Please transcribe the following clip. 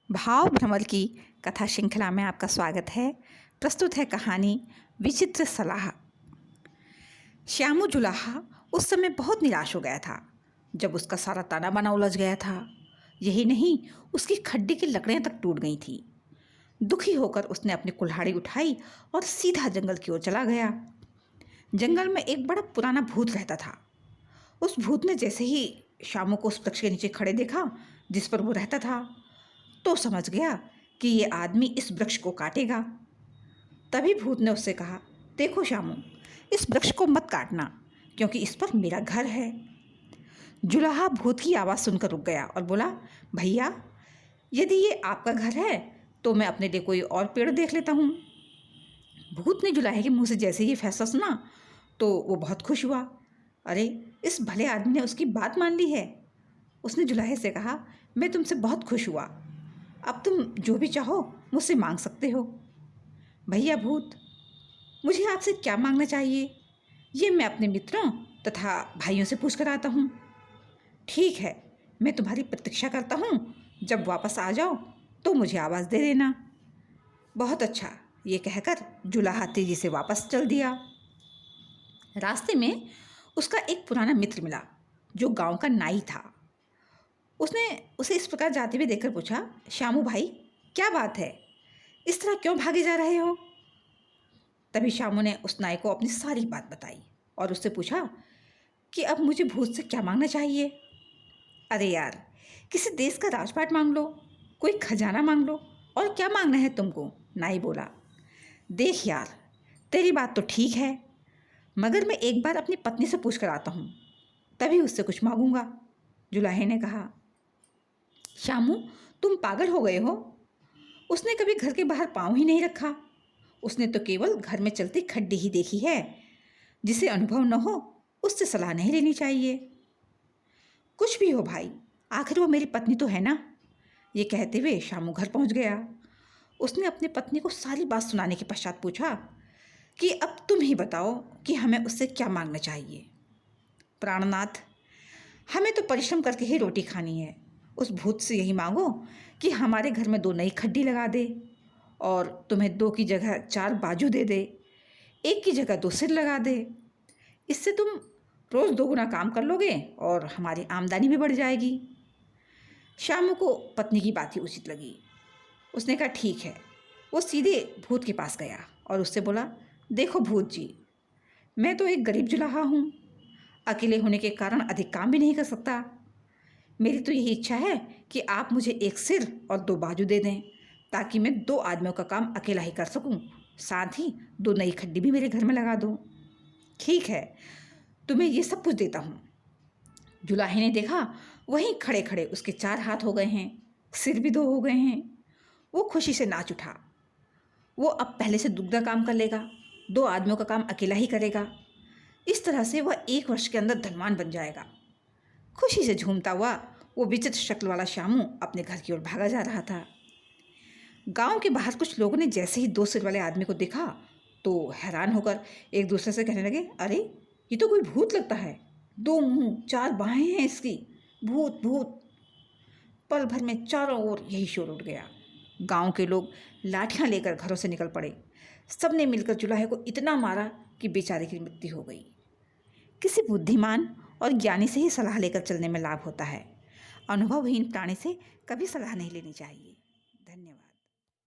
भाव भ्रमर की कथा श्रृंखला में आपका स्वागत है। प्रस्तुत है कहानी विचित्र सलाह। श्यामू जुलाहा उस समय बहुत निराश हो गया था जब उसका सारा ताना बाना उलझ गया था। यही नहीं, उसकी खड्डी की लकड़ियां तक टूट गई थी। दुखी होकर उसने अपनी कुल्हाड़ी उठाई और सीधा जंगल की ओर चला गया। जंगल में एक बड़ा पुराना भूत रहता था। उस भूत ने जैसे ही श्यामू को उस वृक्ष के नीचे खड़े देखा जिस पर वो रहता था, तो समझ गया कि ये आदमी इस वृक्ष को काटेगा। तभी भूत ने उससे कहा, देखो श्यामू, इस वृक्ष को मत काटना क्योंकि इस पर मेरा घर है। जुलाहा भूत की आवाज़ सुनकर रुक गया और बोला, भैया, यदि ये आपका घर है तो मैं अपने लिए कोई और पेड़ देख लेता हूँ। भूत ने जुलाहे के मुंह से जैसे ही फैसला सुना तो वो बहुत खुश हुआ। अरे, इस भले आदमी ने उसकी बात मान ली है। उसने जुलाहे से कहा, मैं तुमसे बहुत खुश हुआ। अब तुम जो भी चाहो मुझसे मांग सकते हो। भैया भूत, मुझे आपसे क्या मांगना चाहिए ये मैं अपने मित्रों तथा भाइयों से पूछ कर आता हूँ। ठीक है, मैं तुम्हारी प्रतीक्षा करता हूँ। जब वापस आ जाओ तो मुझे आवाज़ दे देना। बहुत अच्छा, ये कहकर जुलाहा तेजी से वापस चल दिया। रास्ते में उसका एक पुराना मित्र मिला जो गांव का नाई था। उसने उसे इस प्रकार जाते हुए देखकर पूछा, श्यामू भाई, क्या बात है, इस तरह क्यों भागे जा रहे हो? तभी श्यामू ने उस नाई को अपनी सारी बात बताई और उससे पूछा कि अब मुझे भूत से क्या मांगना चाहिए। अरे यार, किसी देश का राजपाट मांग लो, कोई खजाना मांग लो, और क्या मांगना है तुमको? नाई बोला, देख यार, तेरी बात तो ठीक है, मगर मैं एक बार अपनी पत्नी से पूछ कर आता हूँ, तभी उससे कुछ मांगूंगा। जुलाहे ने कहा, श्यामू, तुम पागल हो गए हो? उसने कभी घर के बाहर पाँव ही नहीं रखा। उसने तो केवल घर में चलती खड्डी ही देखी है। जिसे अनुभव न हो उससे सलाह नहीं लेनी चाहिए। कुछ भी हो भाई, आखिर वो मेरी पत्नी तो है ना। ये कहते हुए श्यामू घर पहुंच गया। उसने अपनी पत्नी को सारी बात सुनाने के पश्चात पूछा कि अब तुम ही बताओ कि हमें उससे क्या मांगना चाहिए। प्राणनाथ, हमें तो परिश्रम करके ही रोटी खानी है। उस भूत से यही मांगो कि हमारे घर में 2 नई खड्डी लगा दे और तुम्हें 2 की जगह 4 बाजू दे दे, 1 की जगह 2 सिर लगा दे। इससे तुम रोज़ 2 गुना काम कर लोगे और हमारी आमदनी भी बढ़ जाएगी। श्यामू को पत्नी की बात ही उचित लगी। उसने कहा, ठीक है। वो सीधे भूत के पास गया और उससे बोला, देखो भूत जी, मैं तो एक गरीब जुलाहा हूँ। अकेले होने के कारण अधिक काम भी नहीं कर सकता। मेरी तो यही इच्छा है कि आप मुझे 1 सिर और 2 बाजू दे दें ताकि मैं 2 आदमियों का काम अकेला ही कर सकूं। साथ ही 2 नई खड्डी भी मेरे घर में लगा दो। ठीक है, तुम्हें ये सब कुछ देता हूँ। जुलाहे ने देखा वहीं खड़े खड़े उसके 4 हाथ हो गए हैं, सिर भी 2 हो गए हैं। वो खुशी से नाच उठा। वो अब पहले से दुगना काम कर लेगा, 2 आदमियों का काम अकेला ही करेगा। इस तरह से वह 1 वर्ष के अंदर धनवान बन जाएगा। खुशी से झूमता हुआ वो विचित्र शक्ल वाला श्यामू अपने घर की ओर भागा जा रहा था। गांव के बाहर कुछ लोगों ने जैसे ही 2 सिर वाले आदमी को देखा तो हैरान होकर एक दूसरे से कहने लगे, अरे, ये तो कोई भूत लगता है। 2 मुंह 4 बाहें हैं इसकी। भूत भूत। पल भर में चारों ओर यही शोर उठ गया। गांव के लोग लाठियां लेकर घरों से निकल पड़े। सबने मिलकर जुलाहे को इतना मारा कि बेचारे की मृत्यु हो गई। किसी बुद्धिमान और ज्ञानी से ही सलाह लेकर चलने में लाभ होता है। अनुभवहीन प्राणी से कभी सलाह नहीं लेनी चाहिए। धन्यवाद।